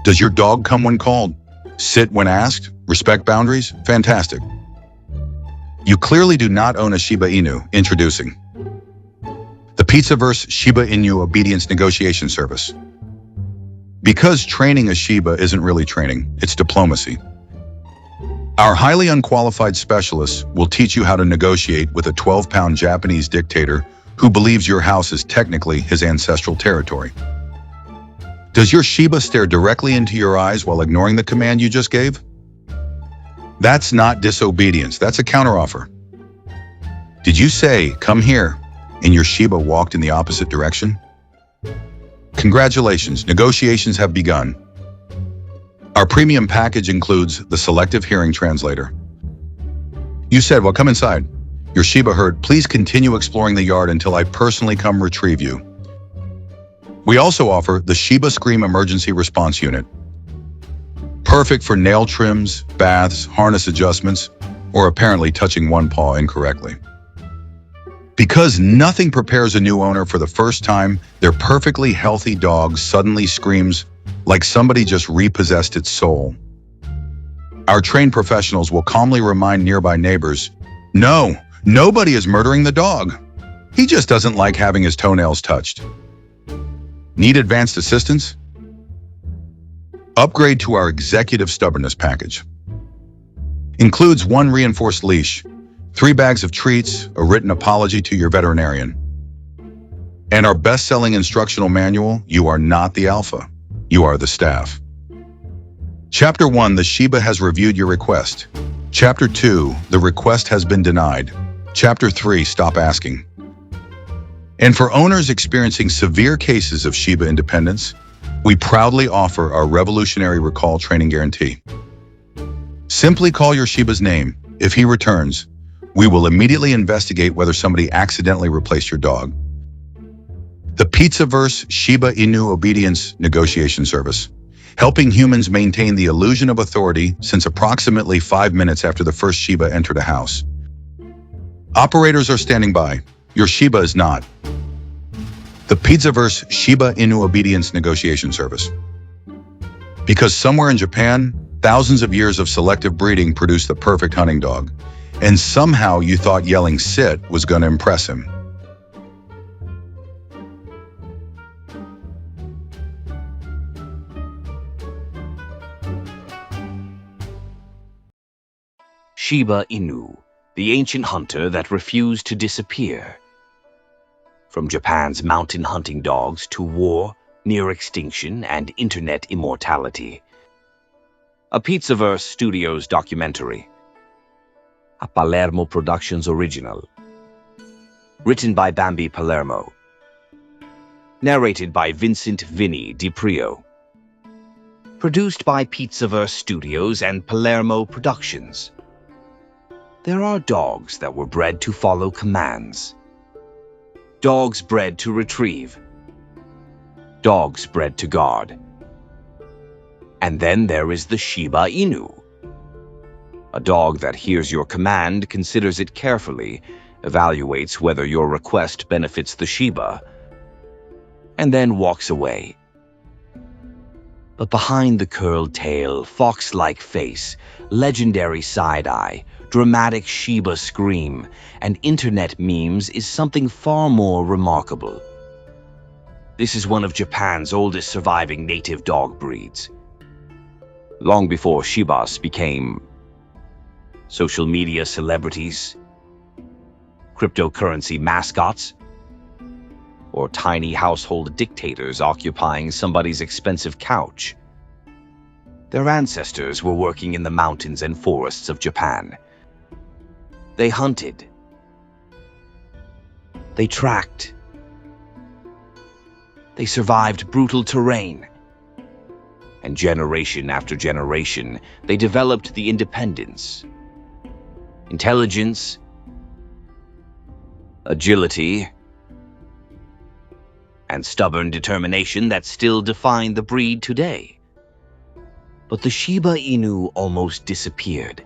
Does your dog come when called? Sit when asked? Respect boundaries? Fantastic. You clearly do not own a Shiba Inu. Introducing the Pizzaverse Shiba Inu Obedience Negotiation Service. Because training a Shiba isn't really training, it's diplomacy. Our highly unqualified specialists will teach you how to negotiate with a 12-pound Japanese dictator who believes your house is technically his ancestral territory. Does your Shiba stare directly into your eyes while ignoring the command you just gave? That's not disobedience, that's a counteroffer. Did you say, "Come here," and your Shiba walked in the opposite direction? Congratulations, negotiations have begun. Our premium package includes the selective hearing translator. You said, "Well, come inside." Your Shiba heard, "Please continue exploring the yard until I personally come retrieve you." We also offer the Shiba Scream Emergency Response Unit. Perfect for nail trims, baths, harness adjustments, or apparently touching one paw incorrectly. Because nothing prepares a new owner for the first time, their perfectly healthy dog suddenly screams like somebody just repossessed its soul. Our trained professionals will calmly remind nearby neighbors, "No, nobody is murdering the dog. He just doesn't like having his toenails touched." Need advanced assistance? Upgrade to our Executive Stubbornness package. Includes 1 reinforced leash, 3 bags of treats, a written apology to your veterinarian. And our best-selling instructional manual, "You are not the alpha, you are the staff." Chapter 1, the Shiba has reviewed your request. Chapter 2, the request has been denied. Chapter 3, stop asking. And for owners experiencing severe cases of Shiba independence, we proudly offer our revolutionary recall training guarantee. Simply call your Shiba's name. If he returns, we will immediately investigate whether somebody accidentally replaced your dog. The Pizzaverse Shiba Inu Obedience Negotiation Service, helping humans maintain the illusion of authority since approximately 5 minutes after the first Shiba entered a house. Operators are standing by. Your Shiba is not. The Pizzaverse Shiba Inu Obedience Negotiation Service. Because somewhere in Japan, thousands of years of selective breeding produced the perfect hunting dog, and somehow you thought yelling "sit" was going to impress him. Shiba Inu, the ancient hunter that refused to disappear. From Japan's mountain hunting dogs to war, near extinction, and internet immortality. A Pizzaverse Studios documentary. A Palermo Productions original. Written by Bambi Palermo. Narrated by Vincent Vinny DiPrio. Produced by Pizzaverse Studios and Palermo Productions. There are dogs that were bred to follow commands. Dogs bred to retrieve. Dogs bred to guard. And then there is the Shiba Inu. A dog that hears your command, considers it carefully, evaluates whether your request benefits the Shiba, and then walks away. But behind the curled tail, fox-like face, legendary side-eye, dramatic Shiba scream, and internet memes is something far more remarkable. This is one of Japan's oldest surviving native dog breeds. Long before Shibas became social media celebrities, cryptocurrency mascots, or tiny household dictators occupying somebody's expensive couch. Their ancestors were working in the mountains and forests of Japan. They hunted. They tracked. They survived brutal terrain. And generation after generation, they developed the independence, intelligence, agility, and stubborn determination that still define the breed today. But the Shiba Inu almost disappeared.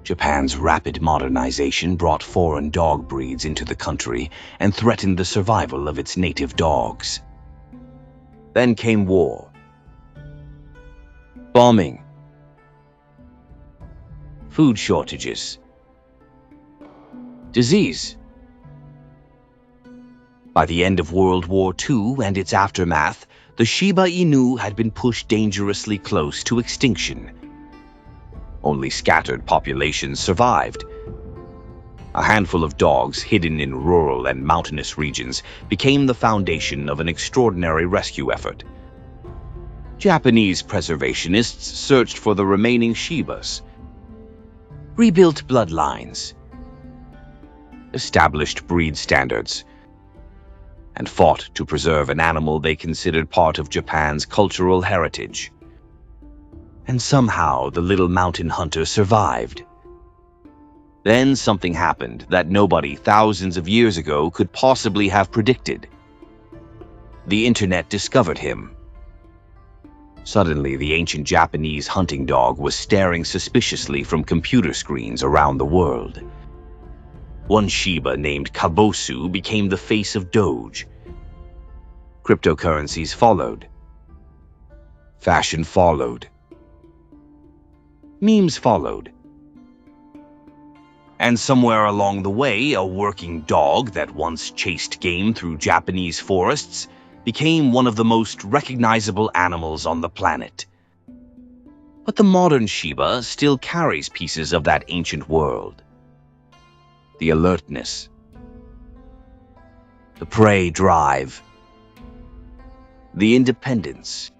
Japan's rapid modernization brought foreign dog breeds into the country and threatened the survival of its native dogs. Then came war. bombing, food shortages, disease. By the end of World War II and its aftermath, the Shiba Inu had been pushed dangerously close to extinction. Only scattered populations survived. A handful of dogs hidden in rural and mountainous regions became the foundation of an extraordinary rescue effort. Japanese preservationists searched for the remaining Shibas, rebuilt bloodlines, established breed standards, and fought to preserve an animal they considered part of Japan's cultural heritage. And somehow the little mountain hunter survived. Then something happened that nobody thousands of years ago could possibly have predicted. The internet discovered him. Suddenly, the ancient Japanese hunting dog was staring suspiciously from computer screens around the world. One Shiba named Kabosu became the face of Doge. Cryptocurrencies followed. Fashion followed. Memes followed. And somewhere along the way, a working dog that once chased game through Japanese forests became one of the most recognizable animals on the planet. But the modern Shiba still carries pieces of that ancient world. The alertness, the prey drive, the independence,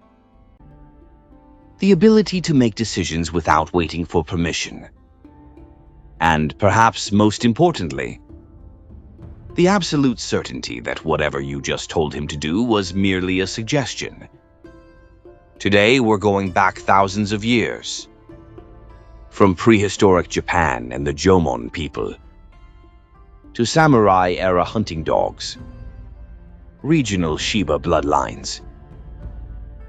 the ability to make decisions without waiting for permission, and perhaps most importantly, the absolute certainty that whatever you just told him to do was merely a suggestion. Today, we're going back thousands of years, from prehistoric Japan and the Jomon people, to samurai-era hunting dogs, regional Shiba bloodlines,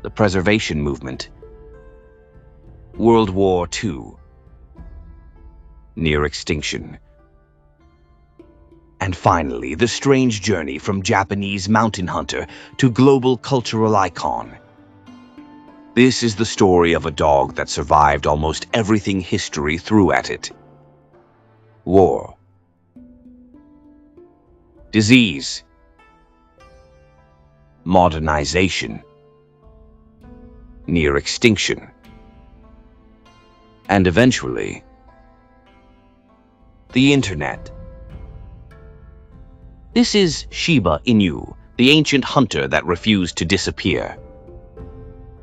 the preservation movement, World War II, near extinction, and finally, the strange journey from Japanese mountain hunter to global cultural icon. This is the story of a dog that survived almost everything history threw at it. War, disease, modernization, near extinction, and eventually, the internet. This is Shiba Inu, the ancient hunter that refused to disappear.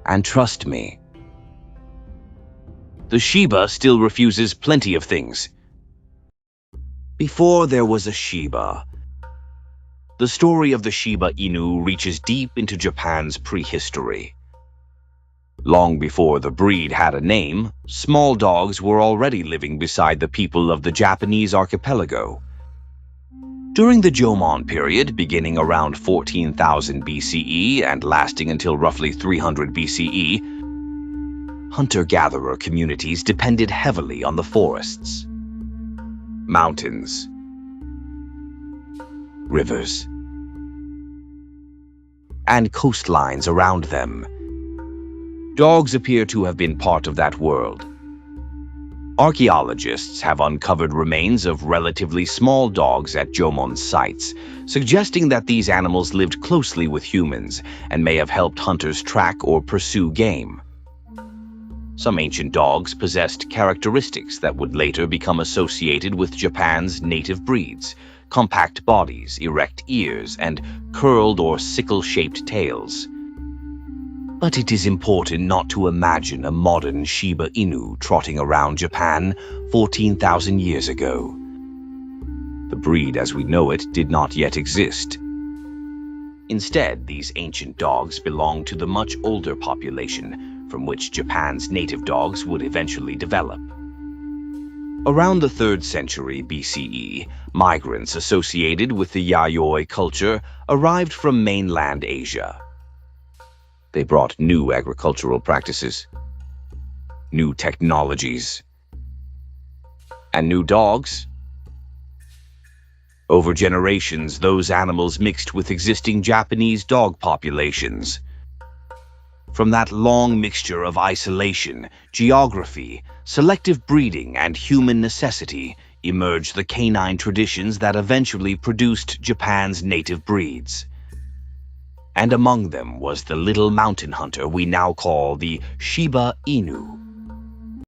And trust me, the Shiba still refuses plenty of things. Before there was a Shiba, the story of the Shiba Inu reaches deep into Japan's prehistory. Long before the breed had a name, small dogs were already living beside the people of the Japanese archipelago. During the Jomon period, beginning around 14,000 BCE and lasting until roughly 300 BCE, hunter-gatherer communities depended heavily on the forests, mountains, rivers, and coastlines around them. Dogs appear to have been part of that world. Archaeologists have uncovered remains of relatively small dogs at Jomon sites, suggesting that these animals lived closely with humans and may have helped hunters track or pursue game. Some ancient dogs possessed characteristics that would later become associated with Japan's native breeds: compact bodies, erect ears, and curled or sickle-shaped tails. But it is important not to imagine a modern Shiba Inu trotting around Japan 14,000 years ago. The breed as we know it did not yet exist. Instead, these ancient dogs belong to the much older population from which Japan's native dogs would eventually develop. Around the 3rd century BCE, migrants associated with the Yayoi culture arrived from mainland Asia. They brought new agricultural practices, new technologies, and new dogs. Over generations, those animals mixed with existing Japanese dog populations, From that long mixture of isolation, geography, selective breeding, and human necessity emerged the canine traditions that eventually produced Japan's native breeds. And among them was the little mountain hunter we now call the Shiba Inu.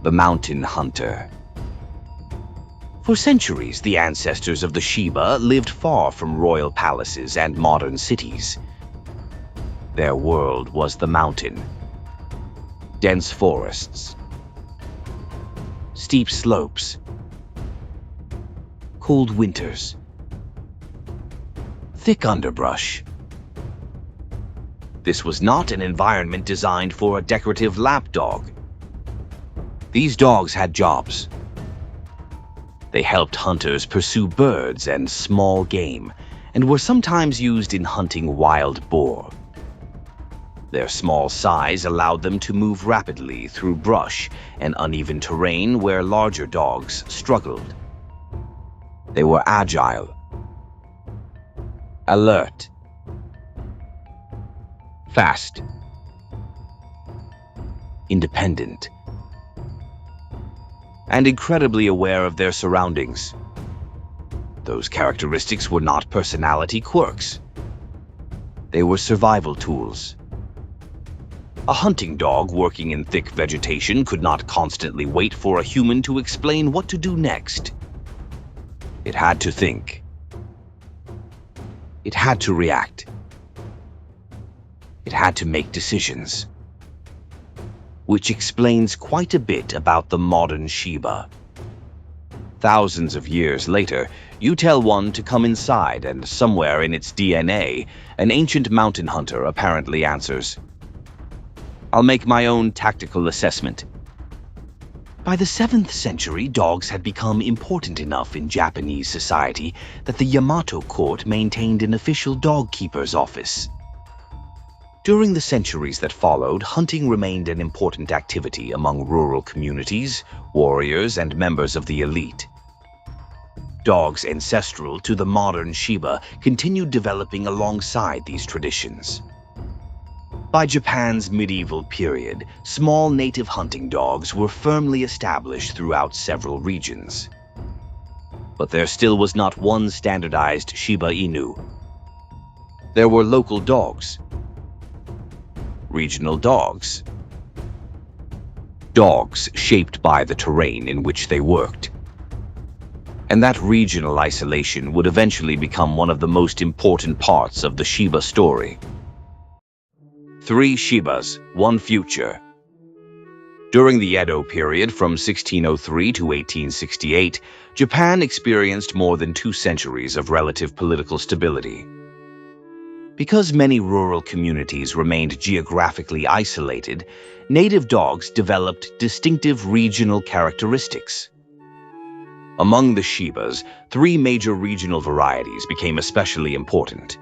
The mountain hunter. For centuries, the ancestors of the Shiba lived far from royal palaces and modern cities. Their world was the mountain. Dense forests, steep slopes, cold winters, thick underbrush. This was not an environment designed for a decorative lapdog. These dogs had jobs. They helped hunters pursue birds and small game, and were sometimes used in hunting wild boar. Their small size allowed them to move rapidly through brush and uneven terrain where larger dogs struggled. They were agile, alert, fast, independent, and incredibly aware of their surroundings. Those characteristics were not personality quirks. They were survival tools. A hunting dog working in thick vegetation could not constantly wait for a human to explain what to do next. It had to think. It had to react. It had to make decisions. Which explains quite a bit about the modern Shiba. Thousands of years later, you tell one to come inside, and somewhere in its DNA, an ancient mountain hunter apparently answers, "I'll make my own tactical assessment." By the 7th century, dogs had become important enough in Japanese society that the Yamato court maintained an official dog keeper's office. During the centuries that followed, hunting remained an important activity among rural communities, warriors, and members of the elite. Dogs ancestral to the modern Shiba continued developing alongside these traditions. By Japan's medieval period, small native hunting dogs were firmly established throughout several regions. But there still was not one standardized Shiba Inu. There were local dogs, regional dogs, dogs shaped by the terrain in which they worked. And that regional isolation would eventually become one of the most important parts of the Shiba story. 3 Shibas, 1 future. During the Edo period from 1603 to 1868, Japan experienced more than 2 centuries of relative political stability. Because many rural communities remained geographically isolated, native dogs developed distinctive regional characteristics. Among the Shibas, 3 major regional varieties became especially important.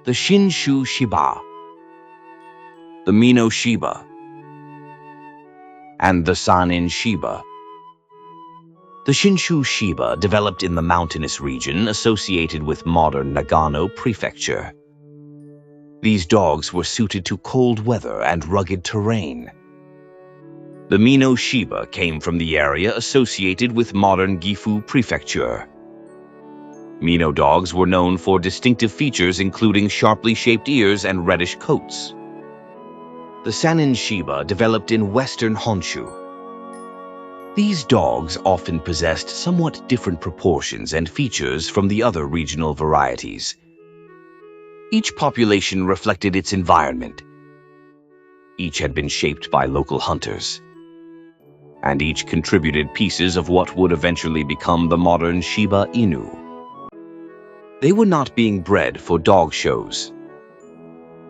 The Shinshu Shiba, the Mino Shiba, and the Sanin Shiba. The Shinshu Shiba developed in the mountainous region associated with modern Nagano Prefecture. These dogs were suited to cold weather and rugged terrain. The Mino Shiba came from the area associated with modern Gifu Prefecture. Mino dogs were known for distinctive features including sharply shaped ears and reddish coats. The Sanin Shiba developed in western Honshu. These dogs often possessed somewhat different proportions and features from the other regional varieties. Each population reflected its environment. Each had been shaped by local hunters. And each contributed pieces of what would eventually become the modern Shiba Inu. They were not being bred for dog shows.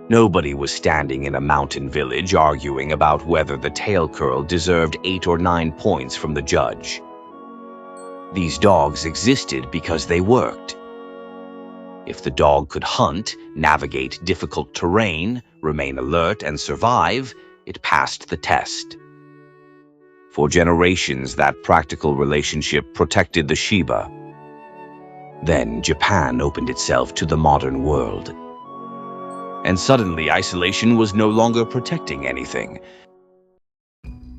Nobody was standing in a mountain village arguing about whether the tail curl deserved 8 or 9 points from the judge. These dogs existed because they worked. If the dog could hunt, navigate difficult terrain, remain alert, and survive, it passed the test. For generations, that practical relationship protected the Shiba. Then Japan opened itself to the modern world. And suddenly isolation was no longer protecting anything.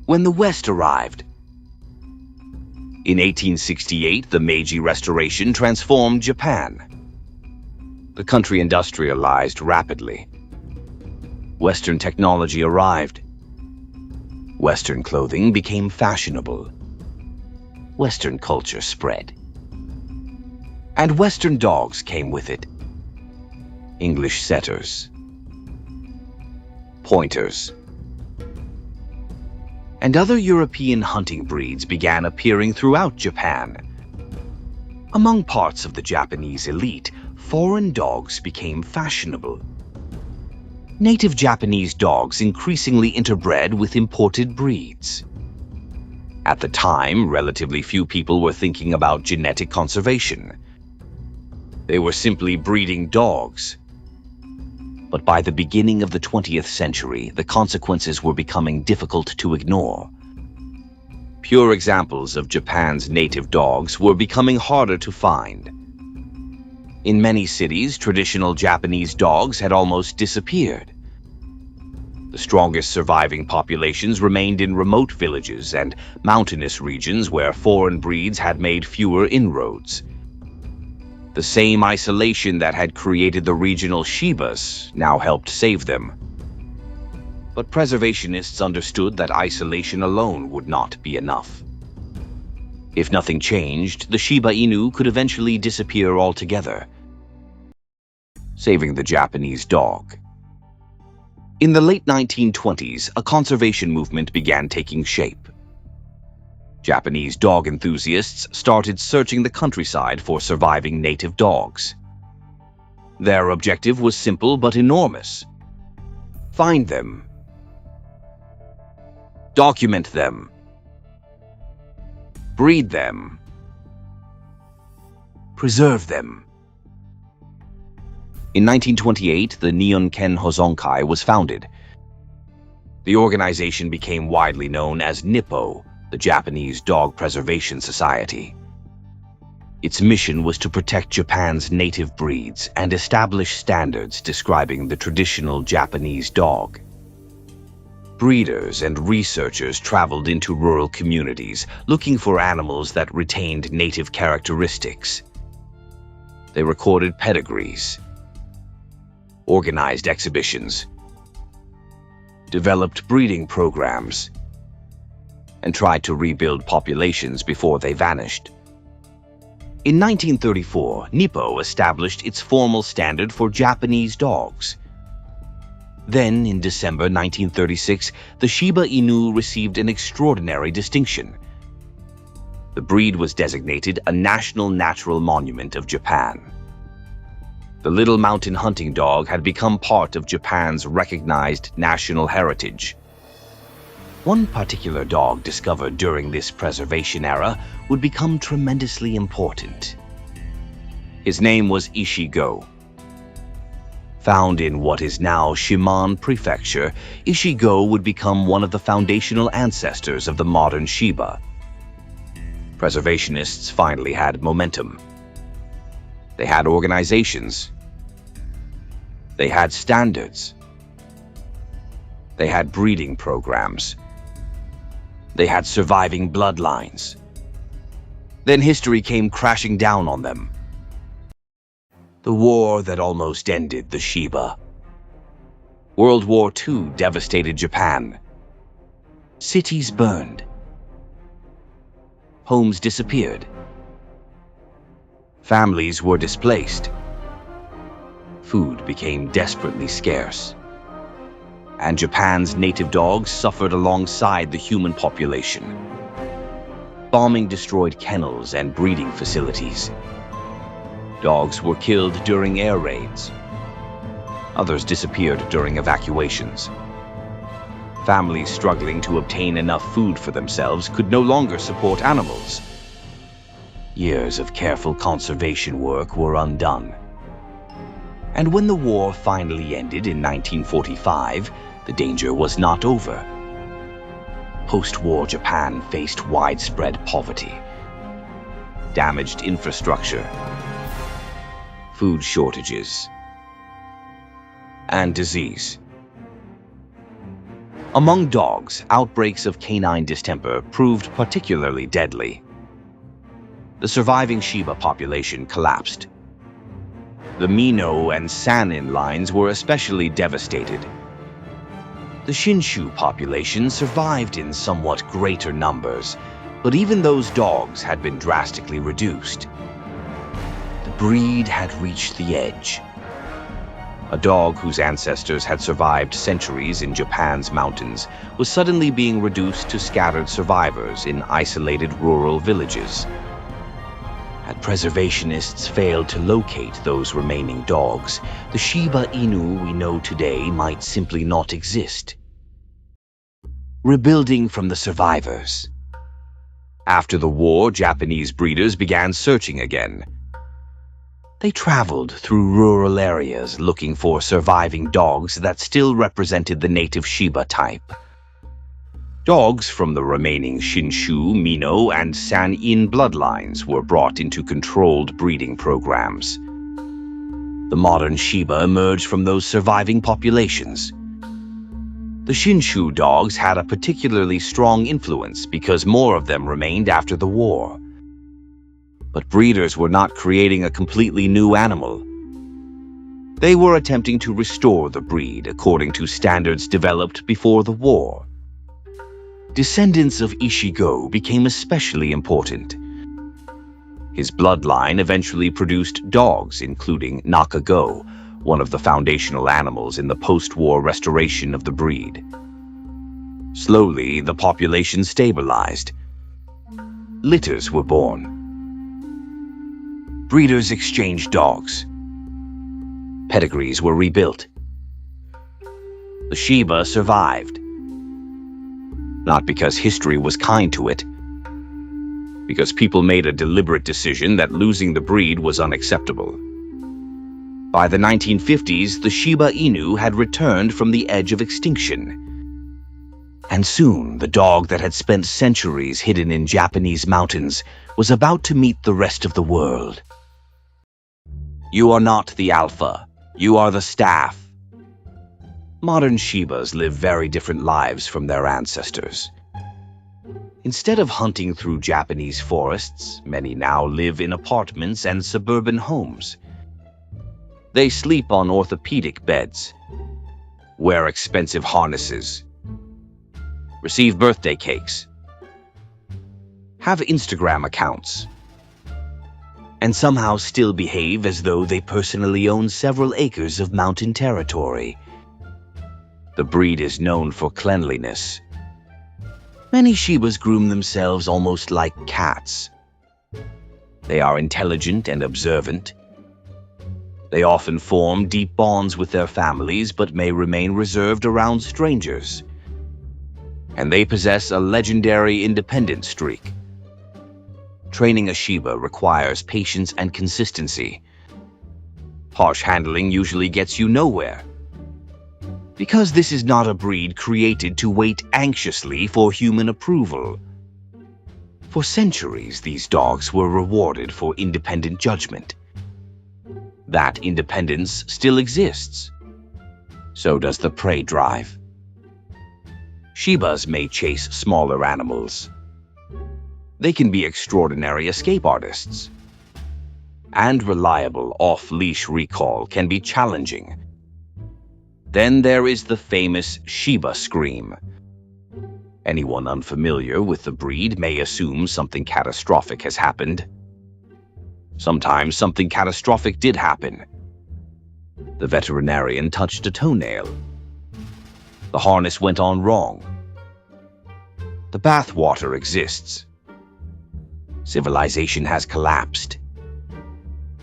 When the West arrived, in 1868, the Meiji Restoration transformed Japan. The country industrialized rapidly. Western technology arrived. Western clothing became fashionable. Western culture spread. And Western dogs came with it. English setters, pointers, and other European hunting breeds began appearing throughout Japan. Among parts of the Japanese elite, foreign dogs became fashionable. Native Japanese dogs increasingly interbred with imported breeds. At the time, relatively few people were thinking about genetic conservation. They were simply breeding dogs. But by the beginning of the 20th century, the consequences were becoming difficult to ignore. Pure examples of Japan's native dogs were becoming harder to find. In many cities, traditional Japanese dogs had almost disappeared. The strongest surviving populations remained in remote villages and mountainous regions where foreign breeds had made fewer inroads. The same isolation that had created the regional Shibas now helped save them. But preservationists understood that isolation alone would not be enough. If nothing changed, the Shiba Inu could eventually disappear altogether, saving the Japanese dog. In the late 1920s, a conservation movement began taking shape. Japanese dog enthusiasts started searching the countryside for surviving native dogs. Their objective was simple but enormous: find them, document them, breed them, preserve them. In 1928, the Nihon Ken Hozonkai was founded. The organization became widely known as NIPPO, the Japanese Dog Preservation Society. Its mission was to protect Japan's native breeds and establish standards describing the traditional Japanese dog. Breeders and researchers traveled into rural communities looking for animals that retained native characteristics. They recorded pedigrees, organized exhibitions, developed breeding programs, and tried to rebuild populations before they vanished. In 1934, NIPPO established its formal standard for Japanese dogs. Then, in December 1936, the Shiba Inu received an extraordinary distinction. The breed was designated a National Natural Monument of Japan. The little mountain hunting dog had become part of Japan's recognized national heritage. One particular dog discovered during this preservation era would become tremendously important. His name was Ishigo. Found in what is now Shiman Prefecture, Ishigo would become one of the foundational ancestors of the modern Shiba. Preservationists finally had momentum. They had organizations. They had standards. They had breeding programs. They had surviving bloodlines. Then history came crashing down on them. The war that almost ended the Shiba. World War II devastated Japan. Cities burned. Homes disappeared. Families were displaced. Food became desperately scarce. And Japan's native dogs suffered alongside the human population. Bombing destroyed kennels and breeding facilities. Dogs were killed during air raids. Others disappeared during evacuations. Families struggling to obtain enough food for themselves could no longer support animals. Years of careful conservation work were undone. And when the war finally ended in 1945, the danger was not over. Post-war Japan faced widespread poverty, damaged infrastructure, food shortages, and disease. Among dogs, outbreaks of canine distemper proved particularly deadly. The surviving Shiba population collapsed. The Mino and Sanin lines were especially devastated. The Shinshu population survived in somewhat greater numbers, but even those dogs had been drastically reduced. The breed had reached the edge. A dog whose ancestors had survived centuries in Japan's mountains was suddenly being reduced to scattered survivors in isolated rural villages. Had preservationists failed to locate those remaining dogs, the Shiba Inu we know today might simply not exist. Rebuilding from the survivors. After the war, Japanese breeders began searching again. They traveled through rural areas looking for surviving dogs that still represented the native Shiba type. Dogs from the remaining Shinshu, Mino, and Sanin bloodlines were brought into controlled breeding programs. The modern Shiba emerged from those surviving populations. The Shinshu dogs had a particularly strong influence because more of them remained after the war. But breeders were not creating a completely new animal. They were attempting to restore the breed according to standards developed before the war. Descendants of Ishigo became especially important. His bloodline eventually produced dogs, including Nakago, one of the foundational animals in the post-war restoration of the breed. Slowly, the population stabilized. Litters were born. Breeders exchanged dogs. Pedigrees were rebuilt. The Shiba survived. Not because history was kind to it, because people made a deliberate decision that losing the breed was unacceptable. By the 1950s, the Shiba Inu had returned from the edge of extinction. And soon, the dog that had spent centuries hidden in Japanese mountains was about to meet the rest of the world. You are not the alpha, you are the staff. Modern Shibas live very different lives from their ancestors. Instead of hunting through Japanese forests, many now live in apartments and suburban homes. They sleep on orthopedic beds, wear expensive harnesses, receive birthday cakes, have Instagram accounts, and somehow still behave as though they personally own several acres of mountain territory. The breed is known for cleanliness. Many Shibas groom themselves almost like cats. They are intelligent and observant. They often form deep bonds with their families but may remain reserved around strangers. And they possess a legendary independent streak. Training a Shiba requires patience and consistency. Harsh handling usually gets you nowhere. Because this is not a breed created to wait anxiously for human approval. For centuries, these dogs were rewarded for independent judgment. That independence still exists. So does the prey drive. Shibas may chase smaller animals. They can be extraordinary escape artists. And reliable off-leash recall can be challenging. Then there is the famous Shiba scream. Anyone unfamiliar with the breed may assume something catastrophic has happened. Sometimes something catastrophic did happen. The veterinarian touched a toenail. The harness went on wrong. The bathwater exists. Civilization has collapsed.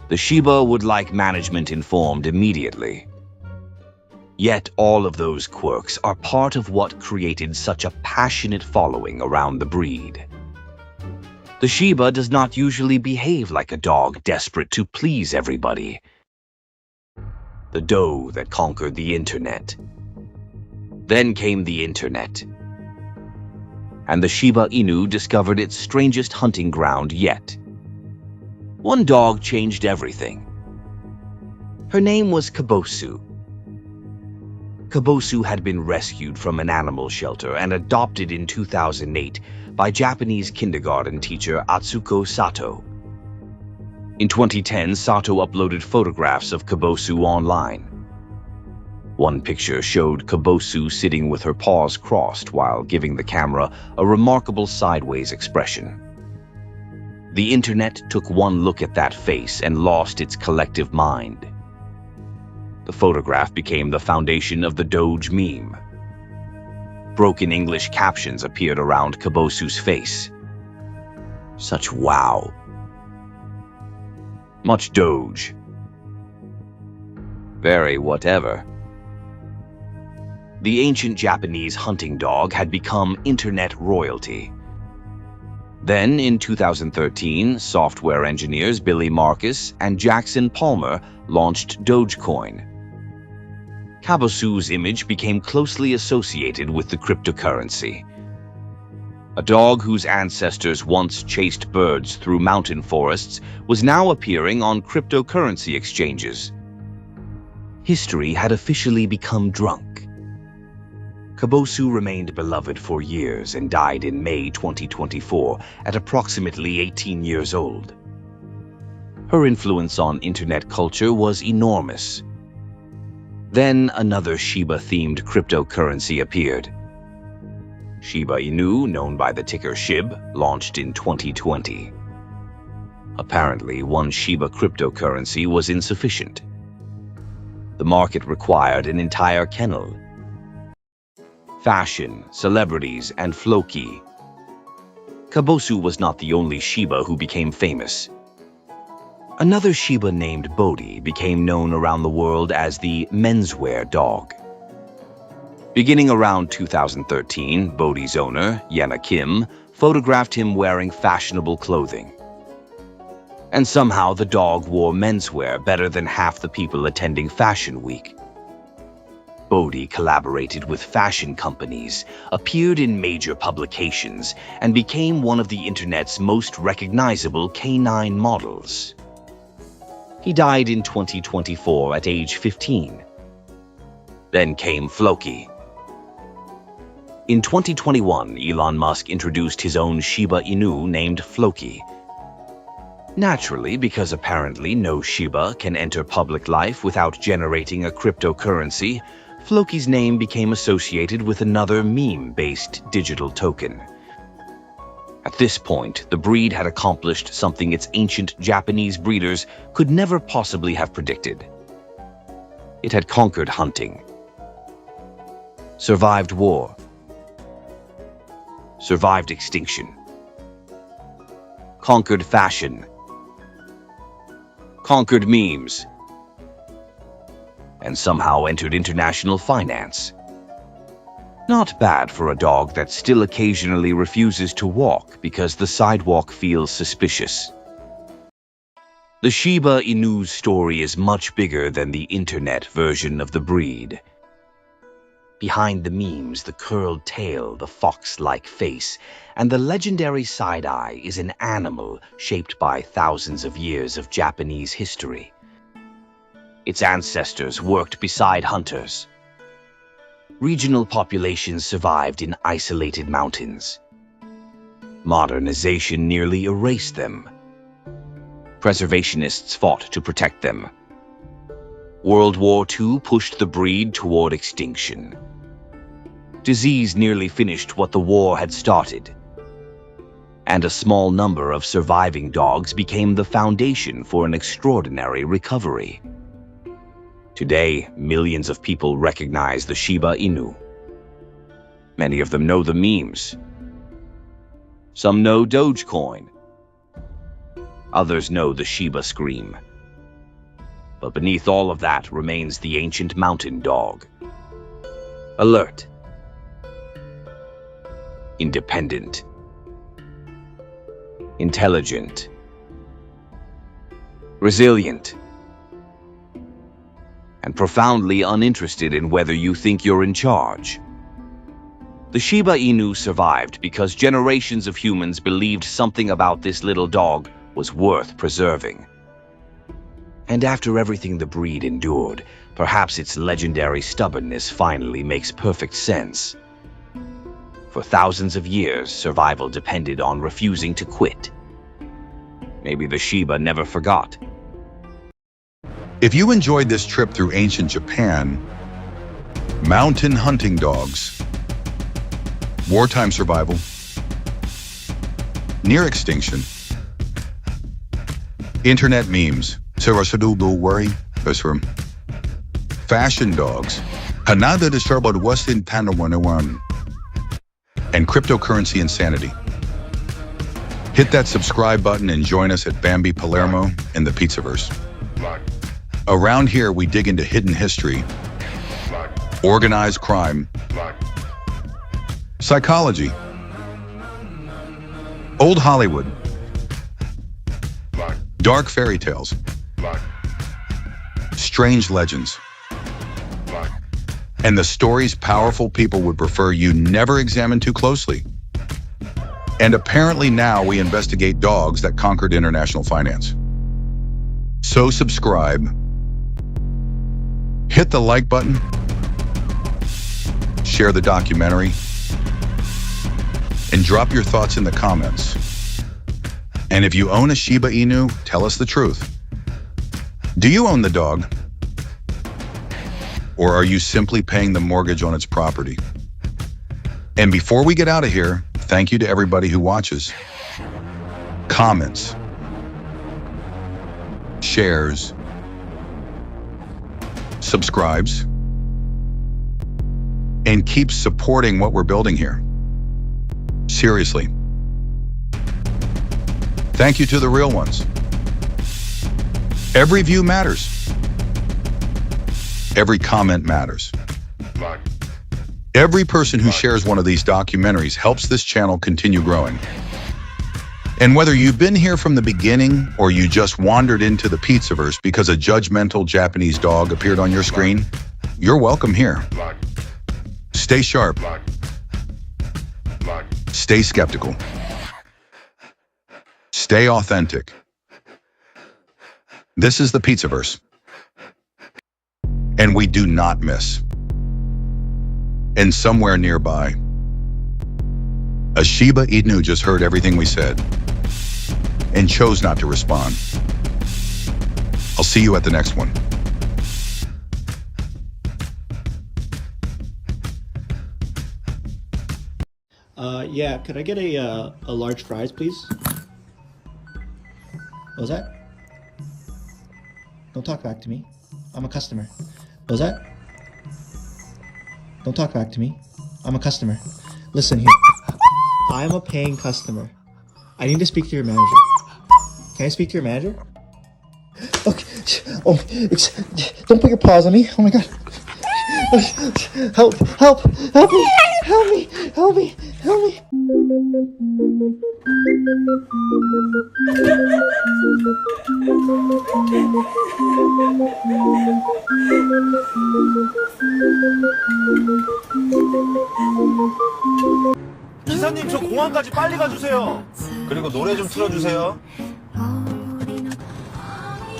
The Shiba would like management informed immediately. Yet all of those quirks are part of what created such a passionate following around the breed. The Shiba does not usually behave like a dog desperate to please everybody. The doe that conquered the internet. Then came the internet. And the Shiba Inu discovered its strangest hunting ground yet. One dog changed everything. Her name was Kabosu. Kabosu had been rescued from an animal shelter and adopted in 2008 by Japanese kindergarten teacher Atsuko Sato. In 2010, Sato uploaded photographs of Kabosu online. One picture showed Kabosu sitting with her paws crossed while giving the camera a remarkable sideways expression. The internet took one look at that face and lost its collective mind. The photograph became the foundation of the Doge meme. Broken English captions appeared around Kabosu's face. Such wow. Much Doge. Very whatever. The ancient Japanese hunting dog had become internet royalty. Then, in 2013, software engineers Billy Marcus and Jackson Palmer launched Dogecoin. Kabosu's image became closely associated with the cryptocurrency. A dog whose ancestors once chased birds through mountain forests was now appearing on cryptocurrency exchanges. History had officially become drunk. Kabosu remained beloved for years and died in May 2024 at approximately 18 years old. Her influence on internet culture was enormous. Then another Shiba-themed cryptocurrency appeared. Shiba Inu, known by the ticker SHIB, launched in 2020. Apparently, one Shiba cryptocurrency was insufficient. The market required an entire kennel. Fashion, celebrities, and Floki. Kabosu was not the only Shiba who became famous. Another Shiba named Bodhi became known around the world as the menswear dog. Beginning around 2013, Bodhi's owner, Yena Kim, photographed him wearing fashionable clothing. And somehow the dog wore menswear better than half the people attending Fashion Week. Bodhi collaborated with fashion companies, appeared in major publications, and became one of the internet's most recognizable canine models. He died in 2024 at age 15. Then came Floki. In 2021, Elon Musk introduced his own Shiba Inu named Floki. Naturally, because apparently no Shiba can enter public life without generating a cryptocurrency, Floki's name became associated with another meme-based digital token. At this point, the breed had accomplished something its ancient Japanese breeders could never possibly have predicted. It had conquered hunting, survived war, survived extinction, conquered fashion, conquered memes, and somehow entered international finance. Not bad for a dog that still occasionally refuses to walk because the sidewalk feels suspicious. The Shiba Inu's story is much bigger than the internet version of the breed. Behind the memes, the curled tail, the fox-like face, and the legendary side eye is an animal shaped by thousands of years of Japanese history. Its ancestors worked beside hunters. Regional populations survived in isolated mountains. Modernization nearly erased them. Preservationists fought to protect them. World War II pushed the breed toward extinction. Disease nearly finished what the war had started. And a small number of surviving dogs became the foundation for an extraordinary recovery. Today, millions of people recognize the Shiba Inu. Many of them know the memes. Some know Dogecoin. Others know the Shiba scream. But beneath all of that remains the ancient mountain dog. Alert. Independent. Intelligent. Resilient. And profoundly uninterested in whether you think you're in charge. The Shiba Inu survived because generations of humans believed something about this little dog was worth preserving. And after everything the breed endured, perhaps its legendary stubbornness finally makes perfect sense. For thousands of years, survival depended on refusing to quit. Maybe the Shiba never forgot. If you enjoyed this trip through ancient Japan, mountain hunting dogs, wartime survival, near extinction, internet memes, fashion dogs, Hanada de Westin Tanawan, and cryptocurrency insanity. Hit that subscribe button and join us at Bambi Palermo in the Pizzaverse. Around here, we dig into hidden history, organized crime, psychology, old Hollywood, dark fairy tales, strange legends, and the stories powerful people would prefer you never examine too closely. And apparently now we investigate dogs that conquered international finance. So subscribe, hit the like button, share the documentary, and drop your thoughts in the comments. And if you own a Shiba Inu, tell us the truth. Do you own the dog? Or are you simply paying the mortgage on its property? And before we get out of here, thank you to everybody who watches, comments, shares, subscribes, and keeps supporting what we're building here. Seriously. Thank you to the real ones. Every view matters. Every comment matters. Every person who shares one of these documentaries helps this channel continue growing. And whether you've been here from the beginning or you just wandered into the Pizzaverse because a judgmental Japanese dog appeared on your screen, you're welcome here. Stay sharp. Stay skeptical. Stay authentic. This is the Pizzaverse. And we do not miss. And somewhere nearby, a Shiba Inu just heard everything we said and chose not to respond. I'll see you at the next one. Yeah, could I get a large fries, please? What was that? Don't talk back to me. I'm a customer. What was that? Don't talk back to me. I'm a customer. Listen here. I'm a paying customer. I need to speak to your manager. Can I speak to your manager? Okay. Oh, don't put your paws on me. Oh my god. Help! Help! Help me! Help me! Help me! Help me! 기사님 저 공항까지 빨리 가주세요. 그리고 노래 좀 틀어주세요.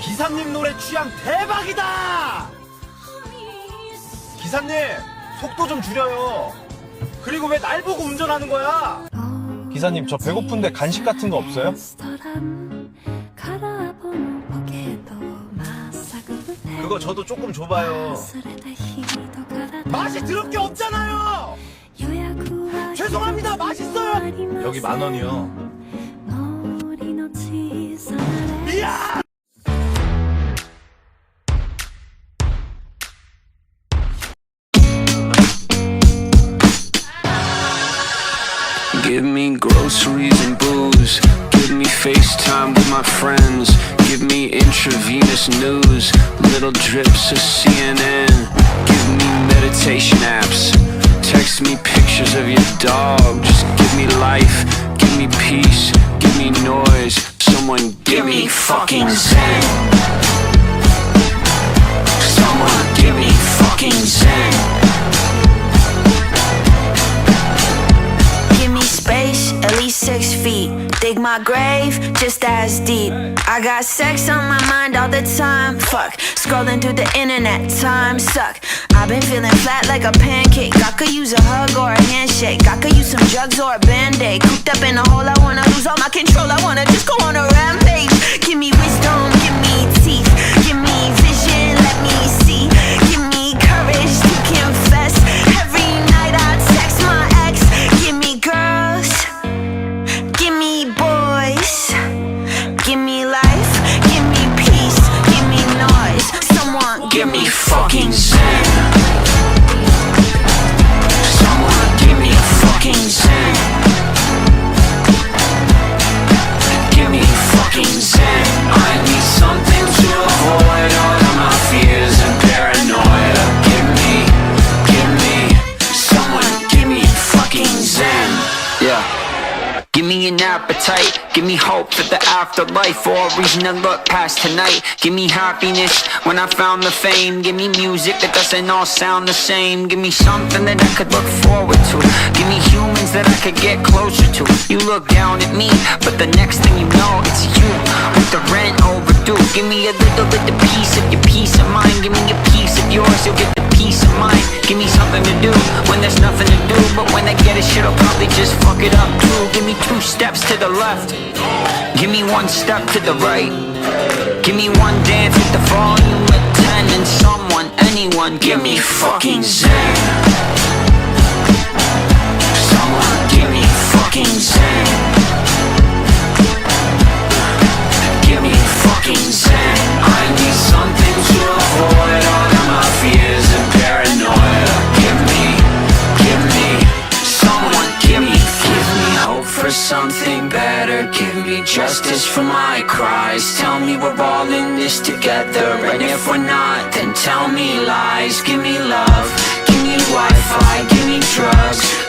기사님 노래 취향 대박이다. 기사님 속도 좀 줄여요. 그리고 왜 날 보고 운전하는 거야? 기사님 저 배고픈데 간식 같은 거 없어요? 그거 저도 조금 줘봐요. 맛이 더럽게 없잖아요. 죄송합니다. 맛있어요. 여기 10,000원이요. 이야! Give me groceries and booze. Give me FaceTime with my friends. Give me intravenous news. Little drips of CNN. Give me meditation apps. Text me pictures of your dog. Just give me life. Give me peace. Give me noise. Someone give me fucking zen. Someone give me fucking zen. Space, at least 6 feet. Dig my grave, just as deep. I got sex on my mind all the time. Fuck, scrolling through the internet, time suck. I've been feeling flat like a pancake. I could use a hug or a handshake. I could use some drugs or a band-aid. Cooped up in a hole, I wanna lose all my control. I wanna just go on a rampage. Give me wisdom, give me teeth. Give me vision, let me see. Give me courage to confess. Every night I text my ex. Give me girls, give me boys. Give me life, give me peace, give me noise. Someone give me fucking zen. Someone give me fucking zen. Give me fucking zen. I need something to avoid all of my fears and paranoia. Someone give me fucking zen. Yeah. Give me an appetite, give me hope for the afterlife, or a reason to look past tonight. Give me happiness when I found the fame. Give me music that doesn't all sound the same. Give me something that I could look forward to. Give me humans that I could get closer to. You look down at me, but the next thing you know, it's you with the rent overdue. Give me a little bit of piece of your peace of mind. Give me a piece of yours, you'll get the peace of mind. Give me something to do when there's nothing to do, but when I get it, shit'll probably just fuck it up too. Give me 2 steps to the left, give me 1 step to the right. Give me 1 dance with the volume at 10, and someone, anyone, give me fucking zen. Someone give me fucking zen. Give me fucking zen. I need something to avoid all of my fears and paranoia. Someone give me hope for something better. Give me justice for my cries. Tell me we're all in this together, and if we're not, then tell me lies. Give me love, give me Wi-Fi, give me drugs.